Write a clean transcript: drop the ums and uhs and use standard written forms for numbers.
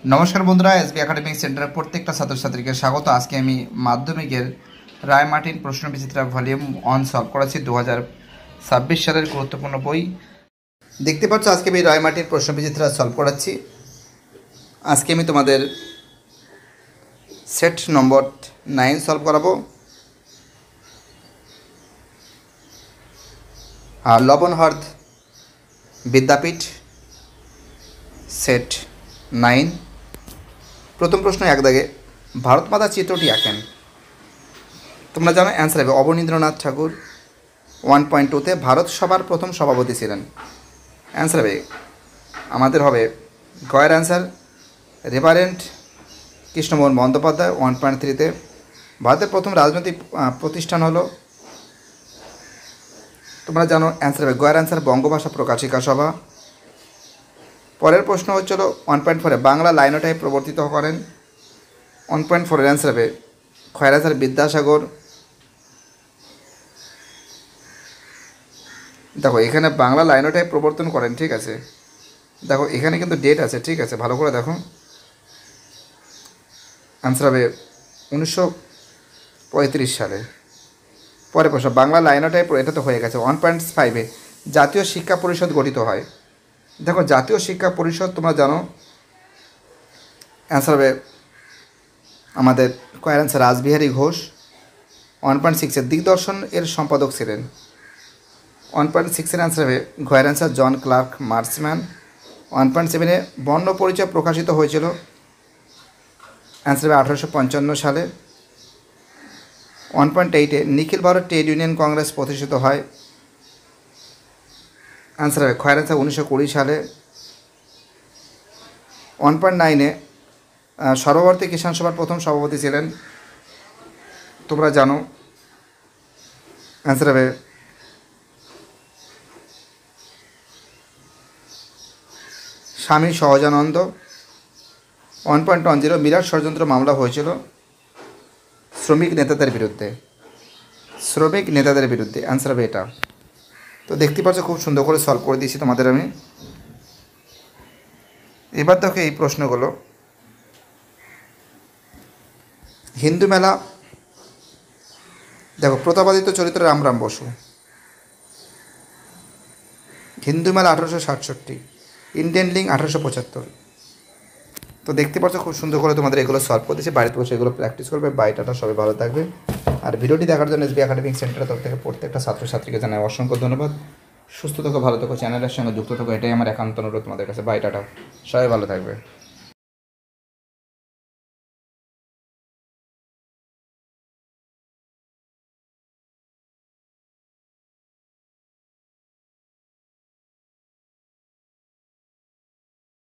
নমস্কার বন্ধুরা, SB academic সেন্টারের প্রত্যেকটা ছাত্রছাত্রীকে স্বাগত। আজকে আমি মাধ্যমিকের রায় মার্টিন প্রশ্ন বিচিত্রা ভলিউম 1 সলভ করেছি 2026 সালের গুরুত্বপূর্ণ বই। দেখতে পাচ্ছ আজকে আমি রায় মার্টিন প্রশ্ন বিচিত্রা সলভ করাচ্ছি। আজকে আমি তোমাদের সেট নম্বর 9 সলভ করাবো। আর লবণহর্দ বিদ্যাপীঠ সেট 9। প্রথম প্রশ্ন এক দাগে, ভারত মাতা চিত্রটি আঁকেন। তোমরা জানো অ্যান্সার হবে অবনীন্দ্রনাথ ঠাকুর। 1.2-তে ভারত সভার প্রথম সভাপতি ছিলেন। অ্যান্সার হবে আমাদের হবে গয়ের অ্যান্সার রেভারেন্ড কৃষ্ণমোহন বন্দ্যোপাধ্যায়। 1.3-তে ভারতের প্রথম রাজনৈতিক প্রতিষ্ঠান হলো, তোমরা জানো অ্যান্সার হবে গয়ের অ্যান্সার বঙ্গভাষা প্রকাশিকা সভা। পরের প্রশ্ন হচ্ছিল 1.4-এ বাংলা লাইনোটাইপ প্রবর্তিত করেন। 1.4-এর অ্যান্সার হবে খয়ের অ্যান্সার বিদ্যাসাগর। দেখো এখানে বাংলা লাইনোটাইপ প্রবর্তন করেন, ঠিক আছে। দেখো এখানে কিন্তু ডেট আছে, ঠিক আছে, ভালো করে দেখো। অ্যান্সার হবে 1935 সালে। পরের প্রশ্ন বাংলা লাইনোটাইপ, এটা তো হয়ে গেছে। 1.5-এ জাতীয় শিক্ষা পরিষদ গঠিত হয়। দেখো জাতীয় শিক্ষা পরিষদ তোমরা জানো অ্যান্সার হবে আমাদের কয়ের অ্যান্সার রাসবিহারী ঘোষ। 1.6-এ দিগদর্শন এর সম্পাদক ছিলেন। 1.6-এর অ্যান্সার হবে ঘয়ের অ্যান্সার জন ক্লার্ক মার্সম্যান। 1.7-এ বর্ণ পরিচয় প্রকাশিত হয়েছিল। অ্যান্সার হবে 1855 সালে। 1.8-এ নিখিল ভারত ট্রেড ইউনিয়ন কংগ্রেস প্রতিষ্ঠিত হয়। অ্যান্সার হবে খয়ের অ্যান্সার 1920 সালে। 1.9-এ সর্বভারতীয় কিষাণ সভার প্রথম সভাপতি ছিলেন, তোমরা জানো অ্যান্সার হবে স্বামী সহজানন্দ। 1.10 মিরাট ষড়যন্ত্র মামলা হয়েছিল শ্রমিক নেতাদের বিরুদ্ধে। অ্যান্সার হবে এটা। তো দেখতে পাচ্ছ খুব সুন্দর করে সলভ করে দিয়েছি তোমাদের আমি। এবার দেখো এই প্রশ্নগুলো, হিন্দু মেলা, দেখো প্রতাপাদিত্য চরিত্র রামরাম বসু। হিন্দু মেলা 1867, ইন্ডিয়ান লিঙ্ক 1875। তো দেখতে পাচ্ছ খুব সুন্দর করে তোমাদের এগুলো সলভ করে দিয়েছি। বাড়িতে বসে এগুলো প্র্যাকটিস করবে। বাইটাটা সবাই ভালো থাকবে। আর ভিডিওটি দেখার জন্য এসবি একাডেমিক সেন্টারের তরফ থেকে প্রত্যেকটা ছাত্রছাত্রীকে জানাই অসংখ্য ধন্যবাদ। সুস্থ থাকো, ভালো থাকো, চ্যানেলের সঙ্গে যুক্ত থাকো, এটাই আমার একান্ত অনুরোধ তোমাদের কাছে। বাইটাটা সবাই ভালো থাকবে।